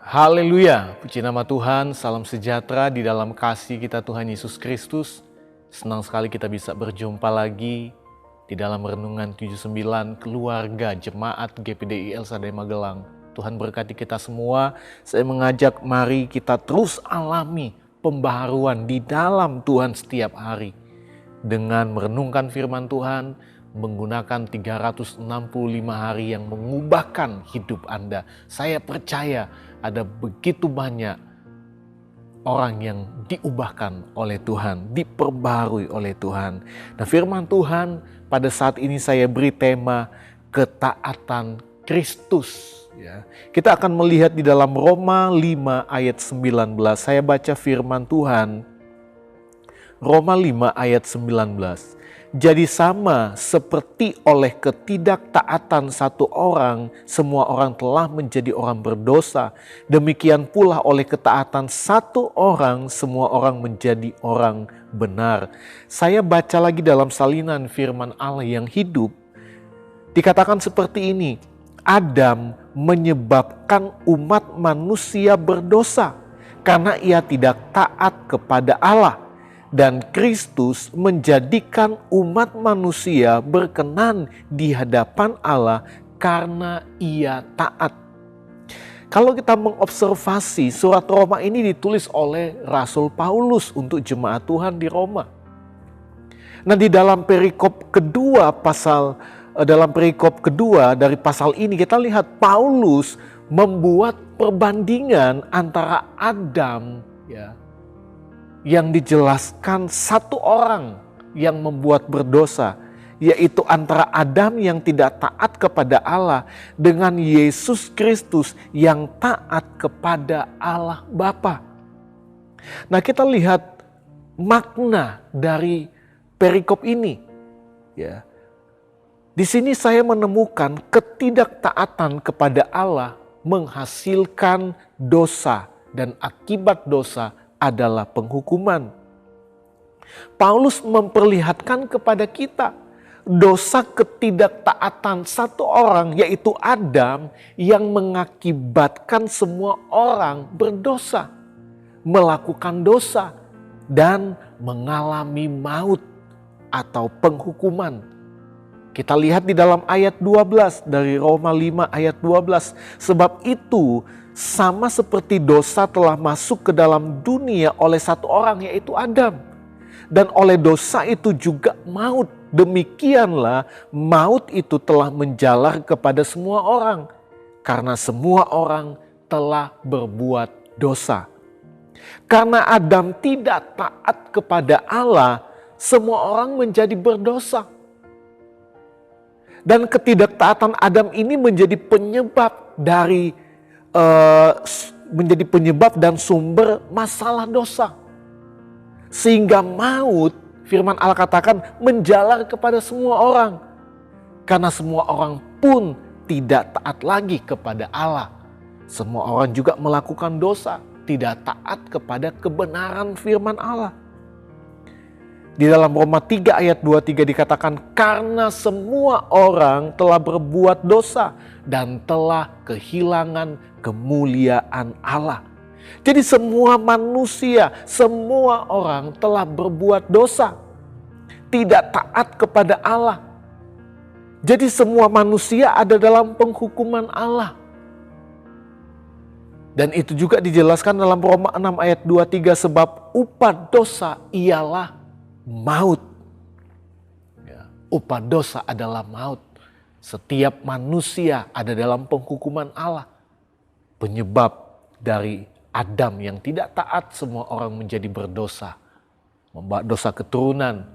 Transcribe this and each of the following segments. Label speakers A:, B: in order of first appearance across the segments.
A: Haleluya, puji nama Tuhan, salam sejahtera di dalam kasih kita Tuhan Yesus Kristus. Senang sekali kita bisa berjumpa lagi di dalam Renungan 79 Keluarga Jemaat GPDI El Shaddai Magelang. Tuhan berkati kita semua. Saya mengajak mari kita terus alami pembaharuan di dalam Tuhan setiap hari. Dengan merenungkan firman Tuhan, menggunakan 365 hari yang mengubahkan hidup Anda. Saya percaya ada begitu banyak orang yang diubahkan oleh Tuhan, diperbarui oleh Tuhan. Nah, firman Tuhan pada saat ini saya beri tema ketaatan Kristus. Ya. Kita akan melihat di dalam Roma 5 ayat 19. Saya baca firman Tuhan. Roma 5 ayat 19. Jadi sama seperti oleh ketidaktaatan satu orang, semua orang telah menjadi orang berdosa. Demikian pula oleh ketaatan satu orang, semua orang menjadi orang benar. Saya baca lagi dalam salinan firman Allah yang hidup. Dikatakan seperti ini, Adam menyebabkan umat manusia berdosa karena ia tidak taat kepada Allah. Dan Kristus menjadikan umat manusia berkenan di hadapan Allah karena ia taat. Kalau kita mengobservasi surat Roma ini ditulis oleh Rasul Paulus untuk jemaat Tuhan di Roma. Nah, di dalam perikop kedua dari pasal ini kita lihat Paulus membuat perbandingan antara Adam yang dijelaskan satu orang yang membuat berdosa, yaitu antara Adam yang tidak taat kepada Allah dengan Yesus Kristus yang taat kepada Allah Bapa. Nah, kita lihat makna dari perikop ini. Ya. Di sini saya menemukan ketidaktaatan kepada Allah menghasilkan dosa dan akibat dosa adalah penghukuman. Paulus memperlihatkan kepada kita dosa ketidaktaatan satu orang, yaitu Adam, yang mengakibatkan semua orang berdosa, melakukan dosa, dan mengalami maut atau penghukuman. Kita lihat di dalam ayat 12 dari Roma 5 ayat 12. Sebab itu sama seperti dosa telah masuk ke dalam dunia oleh satu orang, yaitu Adam. Dan oleh dosa itu juga maut. Demikianlah maut itu telah menjalar kepada semua orang. Karena semua orang telah berbuat dosa. Karena Adam tidak taat kepada Allah, semua orang menjadi berdosa. Dan ketidaktaatan Adam ini menjadi penyebab dan sumber masalah dosa. Sehingga maut, firman Allah katakan, menjalar kepada semua orang. Karena semua orang pun tidak taat lagi kepada Allah. Semua orang juga melakukan dosa, tidak taat kepada kebenaran firman Allah. Di dalam Roma 3 ayat 23 dikatakan, karena semua orang telah berbuat dosa dan telah kehilangan kemuliaan Allah. Jadi semua manusia, semua orang telah berbuat dosa, tidak taat kepada Allah. Jadi semua manusia ada dalam penghukuman Allah. Dan itu juga dijelaskan dalam Roma 6 ayat 23, sebab upah dosa ialah maut. Upah dosa adalah maut. Setiap manusia ada dalam penghukuman Allah. Penyebab dari Adam yang tidak taat, semua orang menjadi berdosa. Membawa dosa keturunan.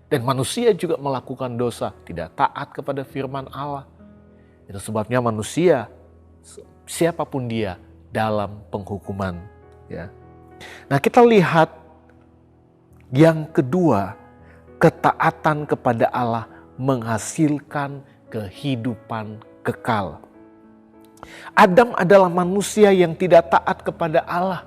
A: Dan manusia juga melakukan dosa, tidak taat kepada firman Allah. Itu sebabnya manusia, siapapun dia, dalam penghukuman. Nah, kita lihat yang kedua, ketaatan kepada Allah menghasilkan kehidupan kekal. Adam adalah manusia yang tidak taat kepada Allah,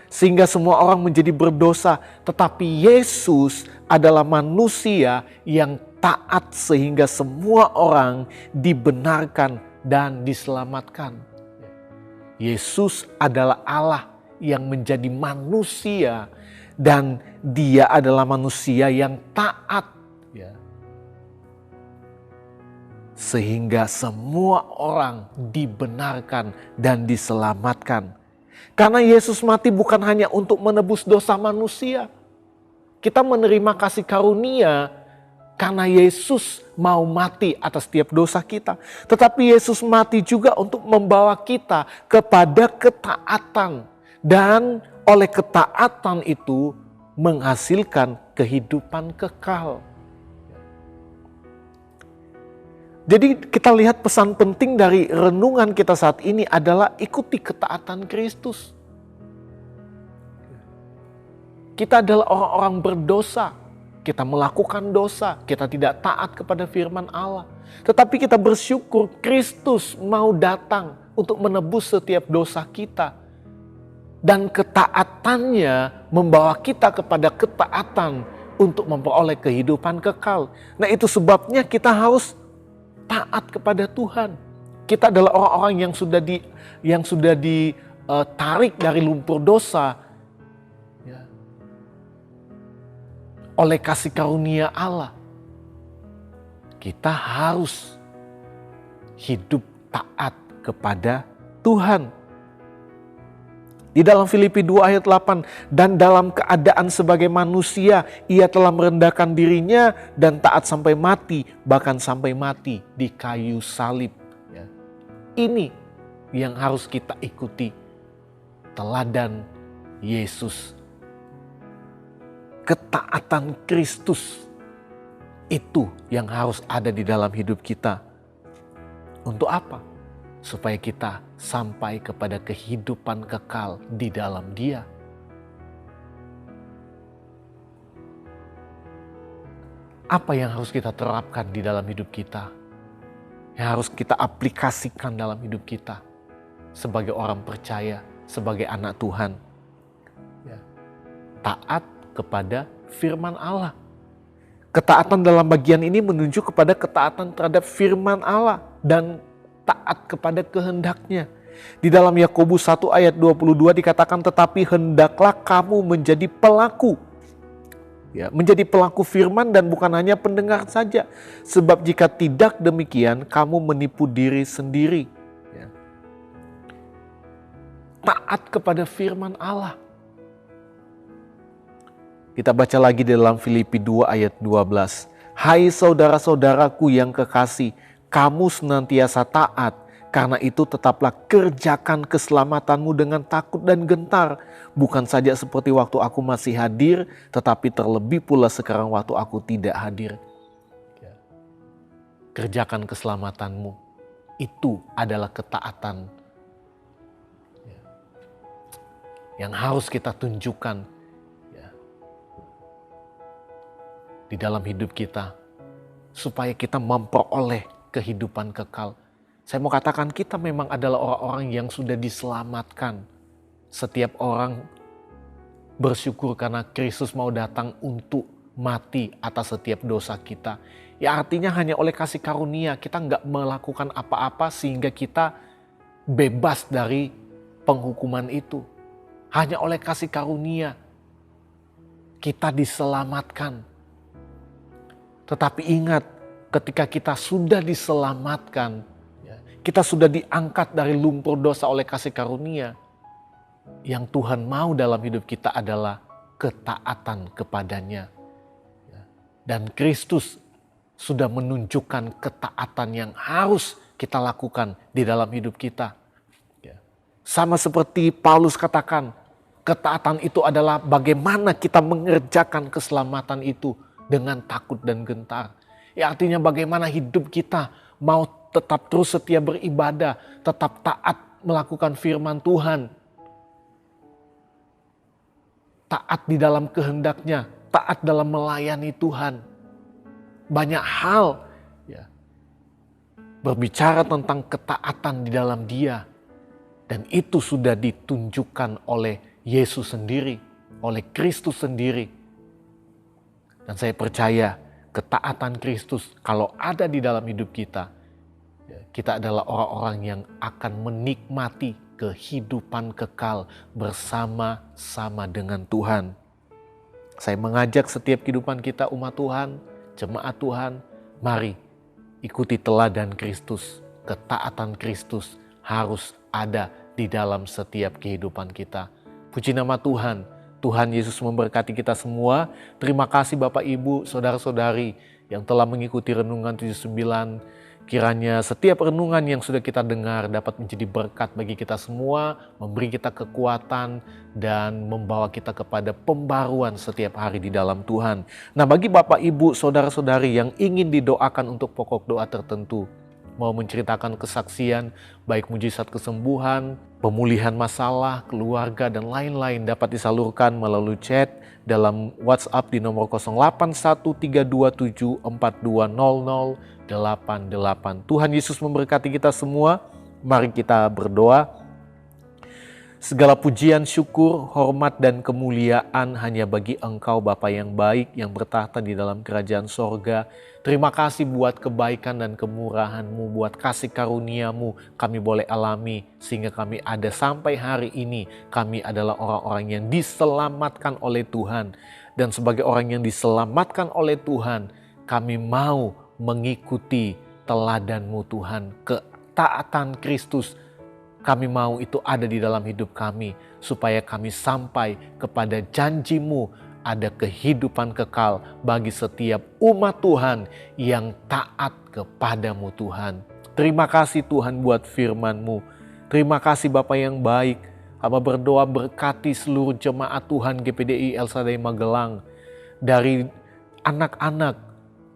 A: sehingga semua orang menjadi berdosa. Tetapi Yesus adalah manusia yang taat sehingga semua orang dibenarkan dan diselamatkan. Yesus adalah Allah yang menjadi manusia dan dia adalah manusia yang taat. Ya. Sehingga semua orang dibenarkan dan diselamatkan. Karena Yesus mati bukan hanya untuk menebus dosa manusia. Kita menerima kasih karunia karena Yesus mau mati atas setiap dosa kita. Tetapi Yesus mati juga untuk membawa kita kepada ketaatan. Dan oleh ketaatan itu menghasilkan kehidupan kekal. Jadi kita lihat pesan penting dari renungan kita saat ini adalah ikuti ketaatan Kristus. Kita adalah orang-orang berdosa. Kita melakukan dosa, kita tidak taat kepada firman Allah. Tetapi kita bersyukur Kristus mau datang untuk menebus setiap dosa kita. Dan ketaatannya membawa kita kepada ketaatan untuk memperoleh kehidupan kekal. Nah itu sebabnya kita harus taat kepada Tuhan. Kita adalah orang-orang yang sudah ditarik dari lumpur dosa ya, oleh kasih karunia Allah. Kita harus hidup taat kepada Tuhan. Di dalam Filipi 2 ayat 8, dan dalam keadaan sebagai manusia, ia telah merendahkan dirinya dan taat sampai mati, bahkan sampai mati di kayu salib. Ya. Ini yang harus kita ikuti, teladan Yesus. Ketaatan Kristus itu yang harus ada di dalam hidup kita. Untuk apa? Supaya kita sampai kepada kehidupan kekal di dalam Dia. Apa yang harus kita terapkan di dalam hidup kita? Yang harus kita aplikasikan dalam hidup kita sebagai orang percaya, sebagai anak Tuhan. Ya. Taat kepada firman Allah. Ketaatan dalam bagian ini menunjuk kepada ketaatan terhadap firman Allah dan taat kepada kehendaknya. Di dalam Yakobus 1 ayat 22 dikatakan, tetapi hendaklah kamu menjadi pelaku. Ya, menjadi pelaku firman dan bukan hanya pendengar saja. Sebab jika tidak demikian, kamu menipu diri sendiri. Ya. Taat kepada firman Allah. Kita baca lagi dalam Filipi 2 ayat 12. Hai saudara-saudaraku yang kekasih, kamu senantiasa taat, karena itu tetaplah kerjakan keselamatanmu dengan takut dan gentar. Bukan saja seperti waktu aku masih hadir, tetapi terlebih pula sekarang waktu aku tidak hadir. Kerjakan keselamatanmu, itu adalah ketaatan yang harus kita tunjukkan di dalam hidup kita, supaya kita memperoleh kehidupan kekal. Saya mau katakan kita memang adalah orang-orang yang sudah diselamatkan. Setiap orang bersyukur karena Kristus mau datang untuk mati atas setiap dosa kita. Ya artinya hanya oleh kasih karunia kita nggak melakukan apa-apa sehingga kita bebas dari penghukuman itu. Hanya oleh kasih karunia kita diselamatkan. Tetapi ingat, ketika kita sudah diselamatkan, kita sudah diangkat dari lumpur dosa oleh kasih karunia, yang Tuhan mau dalam hidup kita adalah ketaatan kepadanya. Dan Kristus sudah menunjukkan ketaatan yang harus kita lakukan di dalam hidup kita. Sama seperti Paulus katakan, ketaatan itu adalah bagaimana kita mengerjakan keselamatan itu dengan takut dan gentar. Ya artinya bagaimana hidup kita mau tetap terus setia beribadah, tetap taat melakukan firman Tuhan. Taat di dalam kehendaknya, taat dalam melayani Tuhan. Banyak hal ya, berbicara tentang ketaatan di dalam Dia. Dan itu sudah ditunjukkan oleh Yesus sendiri, oleh Kristus sendiri. Dan saya percaya ketaatan Kristus kalau ada di dalam hidup kita, kita adalah orang-orang yang akan menikmati kehidupan kekal bersama-sama dengan Tuhan. Saya mengajak setiap kehidupan kita umat Tuhan, jemaat Tuhan, mari ikuti teladan Kristus. Ketaatan Kristus harus ada di dalam setiap kehidupan kita. Puji nama Tuhan. Tuhan Yesus memberkati kita semua. Terima kasih Bapak Ibu, Saudara-saudari yang telah mengikuti Renungan 79. Kiranya setiap renungan yang sudah kita dengar dapat menjadi berkat bagi kita semua, memberi kita kekuatan dan membawa kita kepada pembaruan setiap hari di dalam Tuhan. Nah, bagi Bapak Ibu, Saudara-saudari yang ingin didoakan untuk pokok doa tertentu, mau menceritakan kesaksian, baik mujizat kesembuhan, pemulihan masalah, keluarga, dan lain-lain dapat disalurkan melalui chat dalam WhatsApp di nomor 081327420088. Tuhan Yesus memberkati kita semua. Mari kita berdoa. Segala pujian, syukur, hormat, dan kemuliaan hanya bagi Engkau Bapa yang baik, yang bertahta di dalam kerajaan sorga. Terima kasih buat kebaikan dan kemurahan-Mu, buat kasih karunia-Mu kami boleh alami sehingga kami ada sampai hari ini. Kami adalah orang-orang yang diselamatkan oleh Tuhan. Dan sebagai orang yang diselamatkan oleh Tuhan, kami mau mengikuti teladan-Mu Tuhan, ketaatan Kristus. Kami mau itu ada di dalam hidup kami, supaya kami sampai kepada janji-Mu, ada kehidupan kekal bagi setiap umat Tuhan yang taat kepada-Mu Tuhan. Terima kasih Tuhan buat firman-Mu. Terima kasih Bapa yang baik. Hamba berdoa berkati seluruh jemaat Tuhan GPDI El Shaddai Magelang. Dari anak-anak,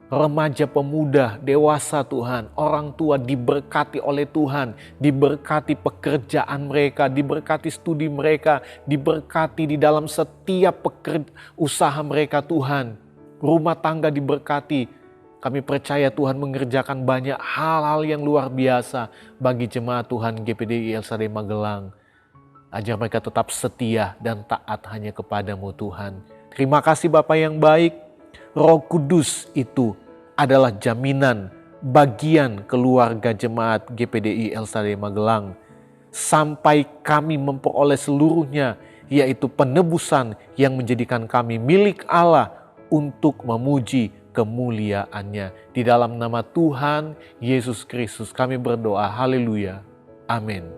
A: remaja, pemuda, dewasa Tuhan, orang tua diberkati oleh Tuhan, diberkati pekerjaan mereka, diberkati studi mereka, diberkati di dalam setiap usaha mereka Tuhan. Rumah tangga diberkati. Kami percaya Tuhan mengerjakan banyak hal-hal yang luar biasa bagi jemaat Tuhan GPDI El Shaddai Magelang. Ajar mereka tetap setia dan taat hanya kepada-Mu Tuhan. Terima kasih Bapa yang baik. Roh Kudus itu adalah jaminan bagian keluarga jemaat GPDI El Shaddai Magelang. Sampai kami memperoleh seluruhnya, yaitu penebusan yang menjadikan kami milik Allah untuk memuji kemuliaan-Nya. Di dalam nama Tuhan Yesus Kristus kami berdoa, haleluya, amin.